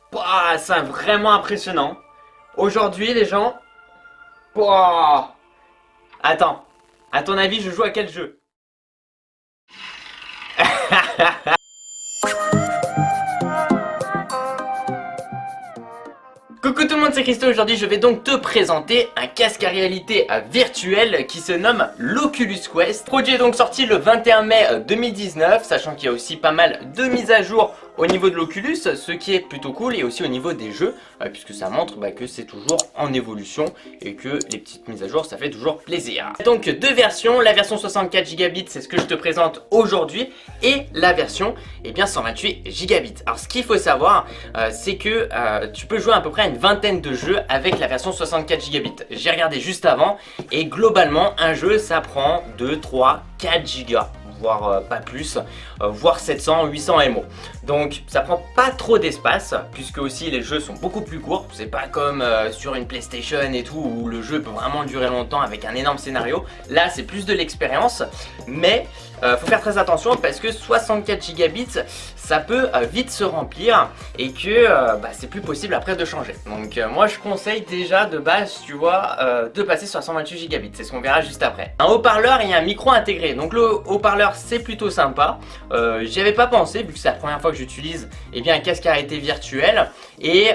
Pouah, c'est vraiment impressionnant. Aujourd'hui, les gens. Pouah. Attends, à ton avis, je joue à quel jeu? Coucou tout le monde, c'est Christo. Aujourd'hui je vais donc te présenter un casque à réalité virtuelle qui se nomme l'Oculus Quest. Le produit est donc sorti le 21 mai 2019, sachant qu'il y a aussi pas mal de mises à jour au niveau de l'Oculus, ce qui est plutôt cool, et aussi au niveau des jeux, puisque ça montre que c'est toujours en évolution et que les petites mises à jour ça fait toujours plaisir. Donc deux versions, la version 64 Go c'est ce que je te présente aujourd'hui, et la version 128 Go. Alors ce qu'il faut savoir, c'est que tu peux jouer à peu près à une vingtaine de jeux avec la version 64 Go. J'ai regardé juste avant, et globalement un jeu ça prend 2, 3, 4 Go, voire pas plus, voire 700, 800 MO. Donc ça prend pas trop d'espace, puisque aussi les jeux sont beaucoup plus courts. C'est pas comme sur une PlayStation et tout, où le jeu peut vraiment durer longtemps avec un énorme scénario. Là c'est plus de l'expérience, mais faut faire très attention parce que 64 Go ça peut vite se remplir, et que c'est plus possible après de changer. Donc moi je conseille déjà de base, tu vois, de passer sur 128 Go. C'est ce qu'on verra juste après. Un haut-parleur et un micro intégré. Donc le haut-parleur c'est plutôt sympa. J'y avais pas pensé vu que c'est la première fois que j'utilise un casque à réalité virtuelle, et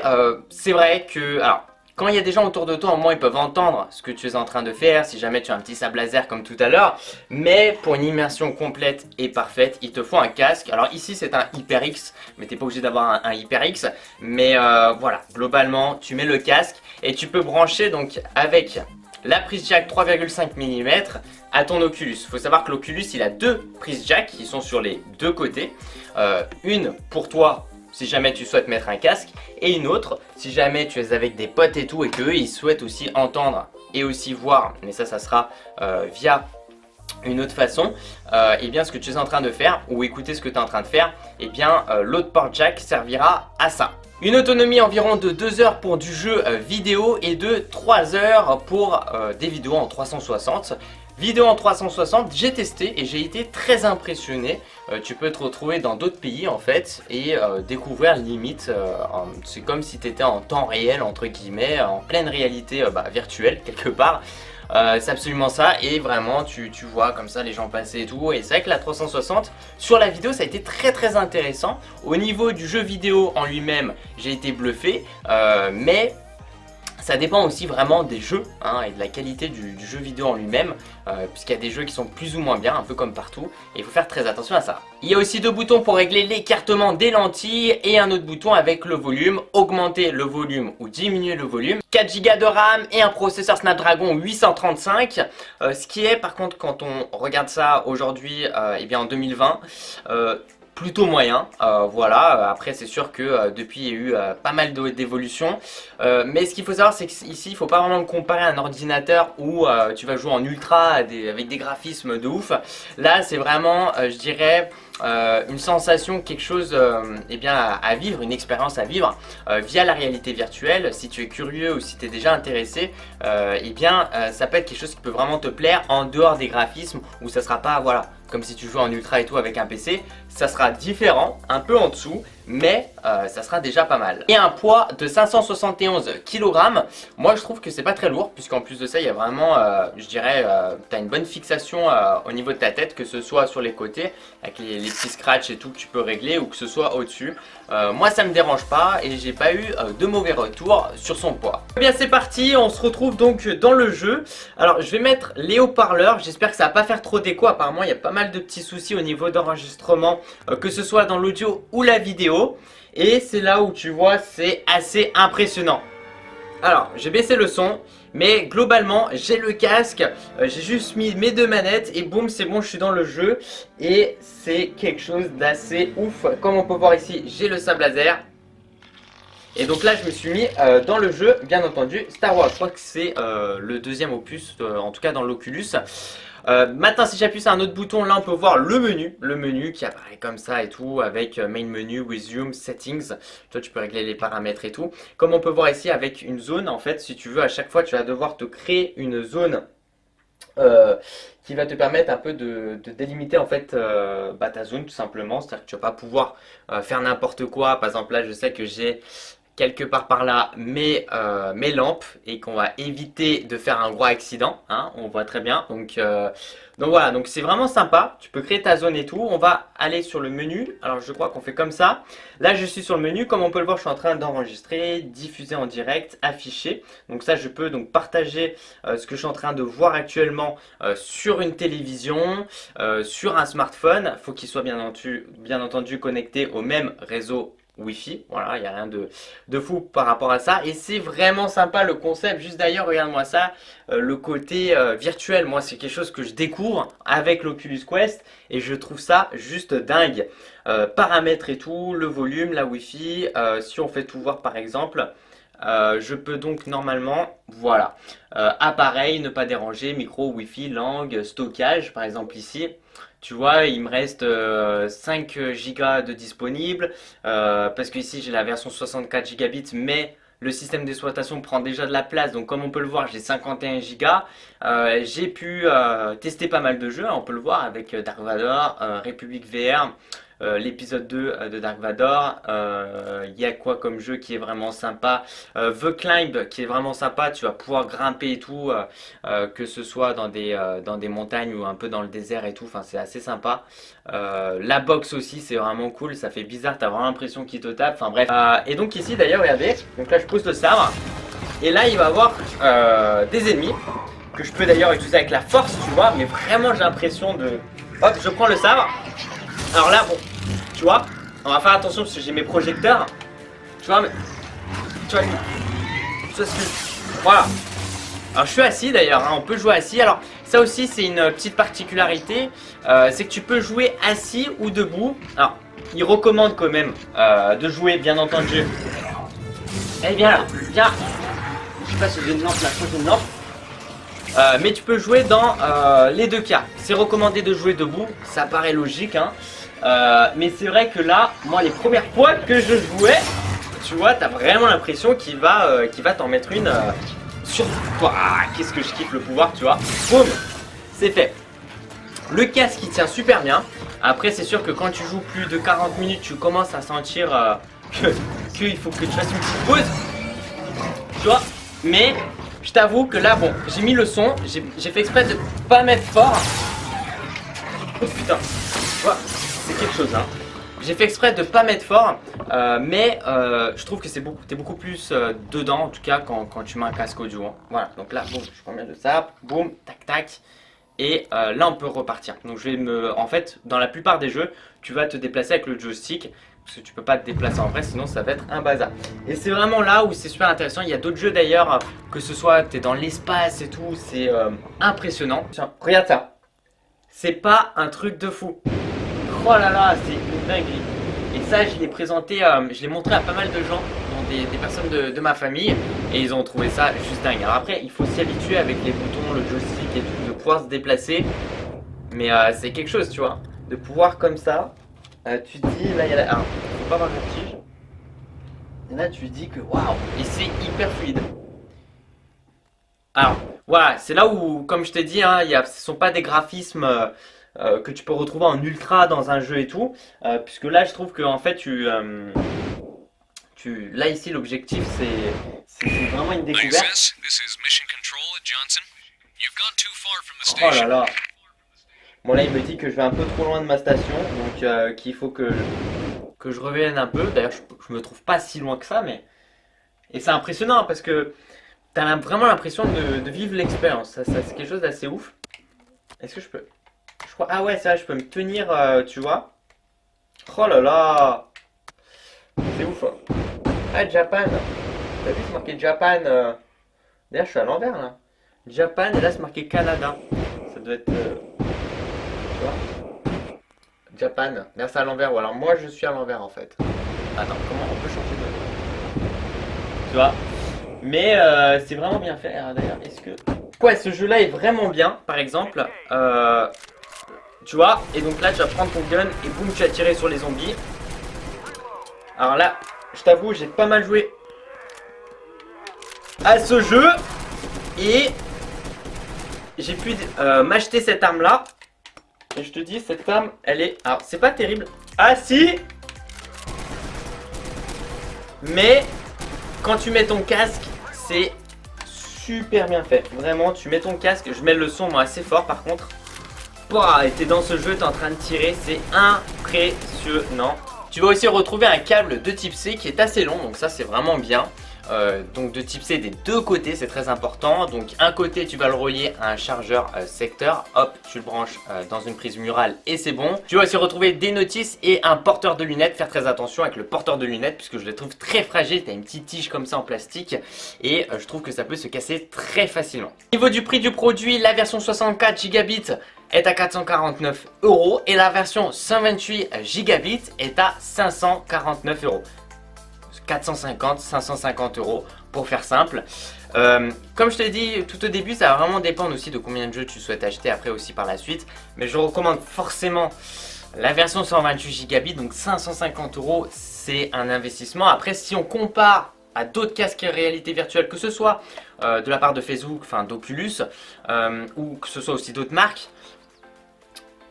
c'est vrai que alors quand il y a des gens autour de toi, au moins ils peuvent entendre ce que tu es en train de faire, si jamais tu as un petit sable laser comme tout à l'heure. Mais pour une immersion complète et parfaite, il te faut un casque. Alors ici c'est un HyperX, mais tu n'es pas obligé d'avoir un HyperX. Mais voilà, globalement tu mets le casque et tu peux brancher donc avec la prise jack 3,5 mm à ton Oculus. Il faut savoir que l'Oculus il a deux prises jack qui sont sur les deux côtés. Une pour toi si jamais tu souhaites mettre un casque, et une autre si jamais tu es avec des potes et tout, et qu'eux ils souhaitent aussi entendre et aussi voir, mais ça sera via une autre façon, ce que tu es en train de faire, ou écouter ce que tu es en train de faire, l'autre port jack servira à ça. Une autonomie environ de 2 heures pour du jeu vidéo et de 3 heures pour des vidéos en 360. Vidéo en 360, j'ai testé et j'ai été très impressionné. Tu peux te retrouver dans d'autres pays en fait et découvrir limite, c'est comme si tu étais en temps réel entre guillemets, en pleine réalité virtuelle quelque part. C'est absolument ça, et vraiment tu vois comme ça les gens passer et tout, et c'est vrai que la 360 sur la vidéo ça a été très intéressant. Au niveau du jeu vidéo en lui-même j'ai été bluffé, mais ça dépend aussi vraiment des jeux et de la qualité du jeu vidéo en lui-même, puisqu'il y a des jeux qui sont plus ou moins bien, un peu comme partout, et il faut faire très attention à ça. Il y a aussi deux boutons pour régler l'écartement des lentilles, et un autre bouton avec le volume, augmenter le volume ou diminuer le volume. 4 Go de RAM et un processeur Snapdragon 835, ce qui est par contre quand on regarde ça aujourd'hui, en 2020, plutôt moyen, voilà. Après c'est sûr que depuis il y a eu pas mal d'évolutions, mais ce qu'il faut savoir c'est qu'ici il faut pas vraiment le comparer à un ordinateur où tu vas jouer en ultra avec des graphismes de ouf. Là c'est vraiment je dirais une sensation, quelque chose à vivre, une expérience à vivre via la réalité virtuelle. Si tu es curieux ou si tu es déjà intéressé, ça peut être quelque chose qui peut vraiment te plaire en dehors des graphismes, où ça sera pas voilà comme si tu jouais en ultra et tout avec un PC. Ça sera différent, un peu en dessous, mais ça sera déjà pas mal. Et un poids de 571 kg, moi je trouve que c'est pas très lourd, puisqu'en plus de ça il y a vraiment, je dirais, tu as une bonne fixation au niveau de ta tête, que ce soit sur les côtés, avec les petits scratchs et tout que tu peux régler, ou que ce soit au-dessus. Moi ça me dérange pas, et j'ai pas eu de mauvais retours sur son poids. C'est parti, on se retrouve donc dans le jeu. Alors je vais mettre les haut-parleurs, j'espère que ça va pas faire trop d'écho. Apparemment il y a pas mal de petits soucis au niveau d'enregistrement, que ce soit dans l'audio ou la vidéo, et c'est là où tu vois c'est assez impressionnant. Alors j'ai baissé le son, mais globalement j'ai le casque, j'ai juste mis mes deux manettes et boum, c'est bon, je suis dans le jeu, et c'est quelque chose d'assez ouf. Comme on peut voir ici, j'ai le sable laser. Et donc là je me suis mis dans le jeu, bien entendu, Star Wars. Je crois que c'est le deuxième opus, en tout cas dans l'Oculus. Maintenant si j'appuie sur un autre bouton, là on peut voir le menu qui apparaît comme ça et tout, avec main menu, resume, settings. Toi tu peux régler les paramètres et tout. Comme on peut voir ici avec une zone, en fait si tu veux, à chaque fois tu vas devoir te créer une zone qui va te permettre un peu de délimiter en fait ta zone tout simplement. C'est à dire que tu vas pas pouvoir faire n'importe quoi. Par exemple là je sais que j'ai quelque part par là mes lampes et qu'on va éviter de faire un gros accident, hein, on voit très bien. Donc voilà, donc c'est vraiment sympa. Tu peux créer ta zone et tout. On va aller sur le menu. Alors je crois qu'on fait comme ça. Là je suis sur le menu. Comme on peut le voir, je suis en train d'enregistrer, diffuser en direct, afficher. Donc ça je peux donc partager ce que je suis en train de voir actuellement sur une télévision, sur un smartphone. Il faut qu'il soit bien entendu connecté au même réseau Wi-Fi, voilà, il n'y a rien de fou par rapport à ça. Et c'est vraiment sympa le concept. Juste d'ailleurs, regarde-moi ça, le côté virtuel. Moi, c'est quelque chose que je découvre avec l'Oculus Quest et je trouve ça juste dingue. Paramètres et tout, le volume, la Wi-Fi. Si on fait tout voir par exemple, je peux donc normalement, voilà, appareil, ne pas déranger, micro, Wi-Fi, langue, stockage, par exemple ici. Tu vois, il me reste 5 Go de disponible, parce que ici j'ai la version 64 gigabits, mais le système d'exploitation prend déjà de la place, donc comme on peut le voir, j'ai 51 Go. J'ai pu tester pas mal de jeux, hein, on peut le voir avec Dark Vador, Republic VR, l'épisode 2 de Dark Vador. Il y a quoi comme jeu qui est vraiment sympa? The Climb qui est vraiment sympa, tu vas pouvoir grimper et tout, que ce soit dans des montagnes ou un peu dans le désert et tout, enfin c'est assez sympa. La boxe aussi c'est vraiment cool, ça fait bizarre, t'as vraiment l'impression qu'il te tape, enfin bref. Et donc ici d'ailleurs regardez, donc là je pose le sabre et là il va y avoir des ennemis que je peux d'ailleurs utiliser avec la force, tu vois, mais vraiment j'ai l'impression de... Hop, je prends le sabre. Alors là bon, tu vois, on va faire attention parce que j'ai mes projecteurs. Tu vois, mais... Tu vois, ce que... Voilà. Alors je suis assis d'ailleurs, hein, on peut jouer assis. Alors ça aussi c'est une petite particularité, c'est que tu peux jouer assis ou debout. Alors il recommande quand même de jouer bien entendu. Eh viens là, viens. Je sais pas si j'ai une lampe là, je une lampe. Mais tu peux jouer dans les deux cas. C'est recommandé de jouer debout, ça paraît logique, hein. Mais c'est vrai que là, moi les premières fois que je jouais, tu vois, t'as vraiment l'impression qu'il va t'en mettre une sur toi. Ah, qu'est-ce que je kiffe le pouvoir, tu vois. Boum, c'est fait. Le casque il tient super bien. Après c'est sûr que quand tu joues plus de 40 minutes, tu commences à sentir qu'il faut que tu fasses une petite pause. Tu vois. Mais je t'avoue que là, bon, j'ai mis le son, j'ai fait exprès de pas mettre fort. Oh putain, tu vois, c'est quelque chose, hein. J'ai fait exprès de pas mettre fort, mais je trouve que t'es beaucoup plus dedans, en tout cas, quand tu mets un casque audio, hein. Voilà, donc là, boum, je prends bien de ça, boum, tac, tac. Et là, on peut repartir. Donc, en fait, dans la plupart des jeux, tu vas te déplacer avec le joystick. Parce que tu peux pas te déplacer en vrai, sinon ça va être un bazar. Et c'est vraiment là où c'est super intéressant. Il y a d'autres jeux d'ailleurs, que ce soit tu es dans l'espace et tout, c'est impressionnant. Tiens, regarde ça. C'est pas un truc de fou. Oh là là, c'est une dinguerie. Et ça, je l'ai présenté, je l'ai montré à pas mal de gens, dont des personnes de ma famille, et ils ont trouvé ça juste dingue. Alors après, il faut s'y habituer avec les boutons, le joystick et tout, de pouvoir se déplacer. Mais c'est quelque chose, tu vois, de pouvoir comme ça. Tu te dis, là il y a la... Alors, faut pas avoir le vertige. Et là tu te dis que waouh, et c'est hyper fluide. Alors, voilà, c'est là où, comme je t'ai dit, hein, ce sont pas des graphismes que tu peux retrouver en ultra dans un jeu et tout. Puisque là je trouve que en fait là ici l'objectif c'est vraiment une découverte. Oh là là. Bon là il me dit que je vais un peu trop loin de ma station, donc qu'il faut que je revienne un peu. D'ailleurs je me trouve pas si loin que ça, mais... Et c'est impressionnant parce que t'as vraiment l'impression de vivre l'expérience, ça c'est quelque chose d'assez ouf. Est-ce que je peux... Je crois... Ah ouais c'est vrai, je peux me tenir, tu vois. Oh là là. C'est ouf, hein. Ah Japan. T'as vu c'est marqué Japan. D'ailleurs je suis à l'envers là. Japan et là c'est marqué Canada. Ça doit être... Japan, là c'est à l'envers, ou alors moi je suis à l'envers en fait. Attends, comment on peut changer de... Tu vois. Mais c'est vraiment bien fait. D'ailleurs, est-ce que... Ouais, ce jeu là est vraiment bien, par exemple. Tu vois, et donc là tu vas prendre ton gun et boum, tu vas tirer sur les zombies. Alors là, je t'avoue, j'ai pas mal joué à ce jeu. Et j'ai pu m'acheter cette arme là. Et je te dis, cette arme, elle est... Alors, c'est pas terrible. Ah si. Mais Quand tu mets ton casque, c'est super bien fait. Vraiment, tu mets ton casque, je mets le son moi assez fort par contre. Pouah, et t'es dans ce jeu, t'es en train de tirer, c'est impressionnant. Tu vas aussi retrouver un câble de type C qui est assez long, donc ça c'est vraiment bien. Donc de type C des deux côtés, c'est très important. Donc un côté tu vas le relier à un chargeur secteur, hop tu le branches dans une prise murale et c'est bon. Tu vas aussi retrouver des notices et un porteur de lunettes. Faire très attention avec le porteur de lunettes puisque je le trouve très fragile. Tu as une petite tige comme ça en plastique et je trouve que ça peut se casser très facilement. Au niveau du prix du produit, la version 64 Go est à 449 € et la version 128 Go est à 549 €. 450, 550 € pour faire simple. Comme je te l'ai dit tout au début, ça va vraiment dépendre aussi de combien de jeux tu souhaites acheter après aussi par la suite. Mais je recommande forcément la version 128 Go, donc 550 €, c'est un investissement. Après, si on compare à d'autres casques réalité virtuelle, que ce soit de la part de Facebook, enfin d'Oculus, ou que ce soit aussi d'autres marques,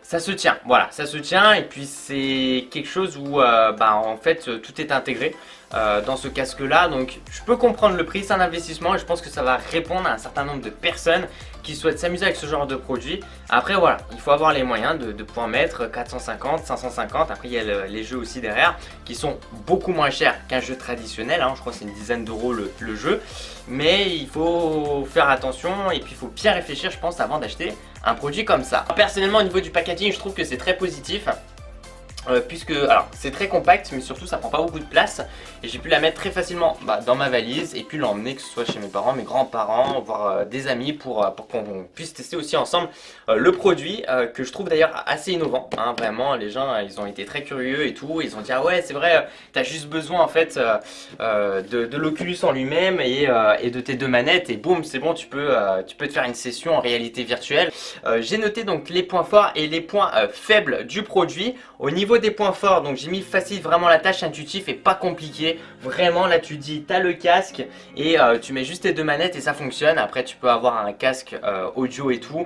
ça se tient, voilà, ça se tient et puis c'est quelque chose où en fait tout est intégré dans ce casque là, donc je peux comprendre le prix, c'est un investissement et je pense que ça va répondre à un certain nombre de personnes qui souhaitent s'amuser avec ce genre de produit. Après voilà, il faut avoir les moyens de pouvoir mettre 450, 550, après il y a les jeux aussi derrière qui sont beaucoup moins chers qu'un jeu traditionnel, hein. Je crois que c'est une dizaine d'euros le jeu, mais il faut faire attention et puis il faut bien réfléchir je pense avant d'acheter un produit comme ça. Personnellement au niveau du packaging je trouve que c'est très positif. Puisque alors c'est très compact mais surtout ça prend pas beaucoup de place et j'ai pu la mettre très facilement dans ma valise et puis l'emmener que ce soit chez mes parents, mes grands-parents, voire des amis pour qu'on puisse tester aussi ensemble le produit que je trouve d'ailleurs assez innovant, hein, vraiment les gens ils ont été très curieux et tout, ils ont dit ah ouais c'est vrai t'as juste besoin en fait de l'Oculus en lui-même et de tes deux manettes et boum c'est bon tu peux te faire une session en réalité virtuelle. J'ai noté donc les points forts et les points faibles du produit. Au niveau des points forts, donc j'ai mis facile, vraiment la tâche intuitive et pas compliqué. Vraiment là tu dis t'as le casque et tu mets juste tes deux manettes et ça fonctionne. Après tu peux avoir un casque audio et tout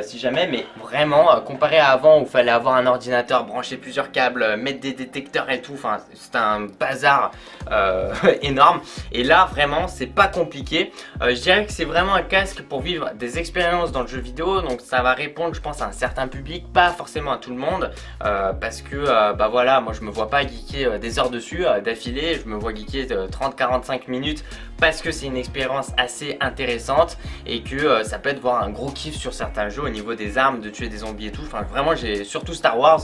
si jamais, mais vraiment comparé à avant où il fallait avoir un ordinateur, brancher plusieurs câbles, mettre des détecteurs et tout, enfin c'est un bazar énorme. Et là vraiment c'est pas compliqué. Je dirais que c'est vraiment un casque pour vivre des expériences dans le jeu vidéo, donc ça va répondre je pense à un certain public, pas forcément à tout le monde parce que voilà, moi je me vois pas geeker des heures dessus d'affilée, je me vois geeker 30-45 minutes parce que c'est une expérience assez intéressante et que ça peut être voir un gros kiff sur certains jeux au niveau des armes, de tuer des zombies et tout. Enfin vraiment j'ai surtout Star Wars.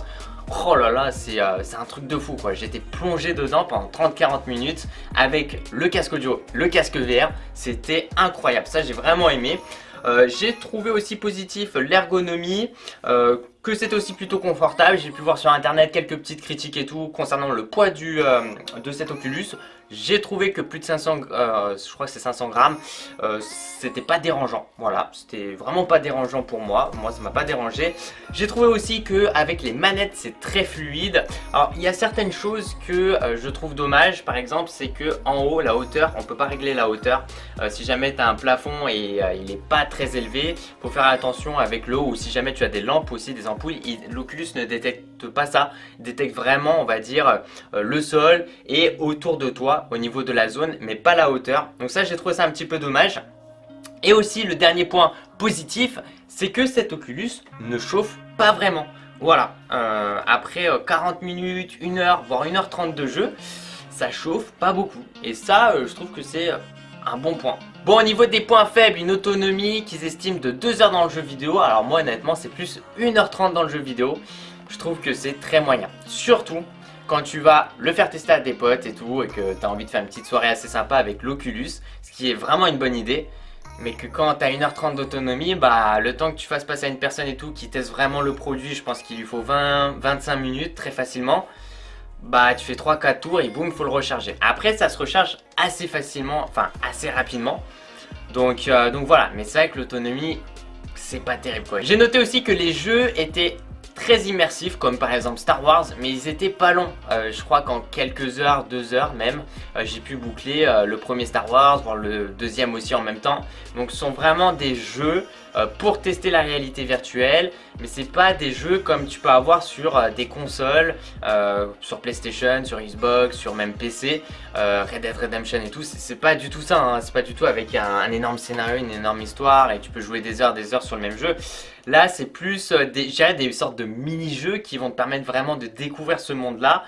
Oh là là, c'est un truc de fou quoi. J'étais plongé dedans pendant 30-40 minutes avec le casque audio, le casque VR. C'était incroyable, ça j'ai vraiment aimé. J'ai trouvé aussi positif l'ergonomie, que c'était aussi plutôt confortable. J'ai pu voir sur internet quelques petites critiques et tout concernant le poids de cet Oculus. J'ai trouvé que plus de 500, je crois que c'est 500 grammes, c'était pas dérangeant. Voilà, c'était vraiment pas dérangeant pour moi. Moi, ça m'a pas dérangé. J'ai trouvé aussi que avec les manettes, c'est très fluide. Alors, il y a certaines choses que je trouve dommage. Par exemple, c'est que en haut, la hauteur, on peut pas régler la hauteur. Si jamais tu as un plafond et il est pas très élevé, faut faire attention avec le haut. Ou si jamais tu as des lampes aussi, des ampoules, l'Oculus ne détecte pas ça. Il détecte vraiment, on va dire, le sol et autour de toi, au niveau de la zone, mais pas la hauteur. Donc ça j'ai trouvé ça un petit peu dommage. Et aussi le dernier point positif, c'est que cet Oculus ne chauffe pas vraiment. Voilà, après 40 minutes, 1 heure, voire 1h30 de jeu, ça chauffe pas beaucoup. Et ça je trouve que c'est un bon point. Bon, au niveau des points faibles, une autonomie qu'ils estiment de 2 heures dans le jeu vidéo. Alors moi honnêtement c'est plus 1h30 dans le jeu vidéo. Je trouve que c'est très moyen. Surtout quand tu vas le faire tester à tes potes et tout et que tu as envie de faire une petite soirée assez sympa avec l'Oculus, ce qui est vraiment une bonne idée, mais que quand tu as 1h30 d'autonomie, le temps que tu fasses passer à une personne et tout qui teste vraiment le produit, je pense qu'il lui faut 20-25 minutes très facilement, tu fais 3-4 tours et boum, il faut le recharger. Après ça se recharge assez facilement, enfin assez rapidement, donc voilà, mais c'est vrai que l'autonomie c'est pas terrible quoi. J'ai noté aussi que les jeux étaient très immersifs comme par exemple Star Wars, mais ils étaient pas longs. Je crois qu'en quelques heures, 2 heures même, j'ai pu boucler le premier Star Wars, voire le deuxième aussi en même temps. Donc ce sont vraiment des jeux pour tester la réalité virtuelle, mais c'est pas des jeux comme tu peux avoir sur des consoles, sur PlayStation, sur Xbox, sur même PC, Red Dead Redemption et tout. C'est pas du tout ça, hein. C'est pas du tout avec un énorme scénario, une énorme histoire et tu peux jouer des heures sur le même jeu. Là c'est plus des sortes de mini-jeux qui vont te permettre vraiment de découvrir ce monde-là,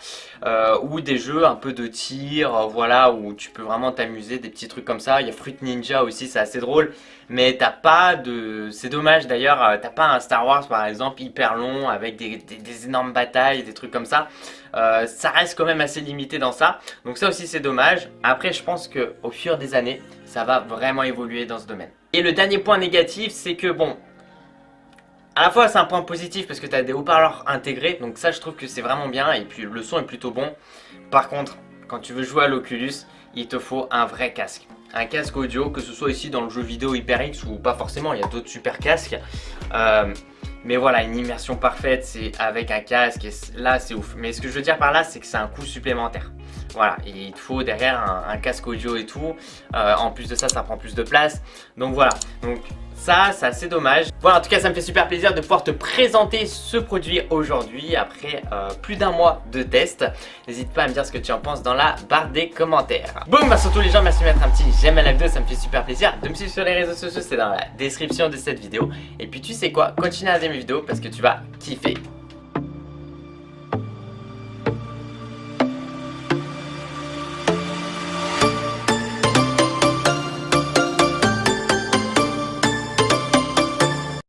ou des jeux un peu de tir, voilà, où tu peux vraiment t'amuser, des petits trucs comme ça. Il y a Fruit Ninja aussi, c'est assez drôle, mais t'as pas de... C'est dommage d'ailleurs, t'as pas un Star Wars par exemple hyper long avec des énormes batailles, des trucs comme ça. Ça reste quand même assez limité dans ça, donc ça aussi c'est dommage. Après je pense que au fur des années, ça va vraiment évoluer dans ce domaine. Et le dernier point négatif, c'est que bon, à la fois c'est un point positif parce que tu as des haut-parleurs intégrés, donc ça je trouve que c'est vraiment bien et puis le son est plutôt bon. Par contre, quand tu veux jouer à l'Oculus, il te faut un vrai casque. Un casque audio, que ce soit ici dans le jeu vidéo HyperX ou pas forcément, il y a d'autres super casques. Mais voilà, une immersion parfaite, c'est avec un casque et là c'est ouf. Mais ce que je veux dire par là, c'est que c'est un coût supplémentaire. Voilà, et il te faut derrière un casque audio et tout. En plus de ça, ça prend plus de place. Donc voilà, donc ça c'est assez dommage. Voilà, en tout cas ça me fait super plaisir de pouvoir te présenter ce produit aujourd'hui après plus d'un mois de test. N'hésite pas à me dire ce que tu en penses dans la barre des commentaires. Boum, bah surtout les gens, merci de mettre un petit j'aime à la vidéo, ça me fait super plaisir. De me suivre sur les réseaux sociaux, c'est dans la description de cette vidéo. Et puis tu sais quoi, continue à regarder mes vidéos parce que tu vas kiffer.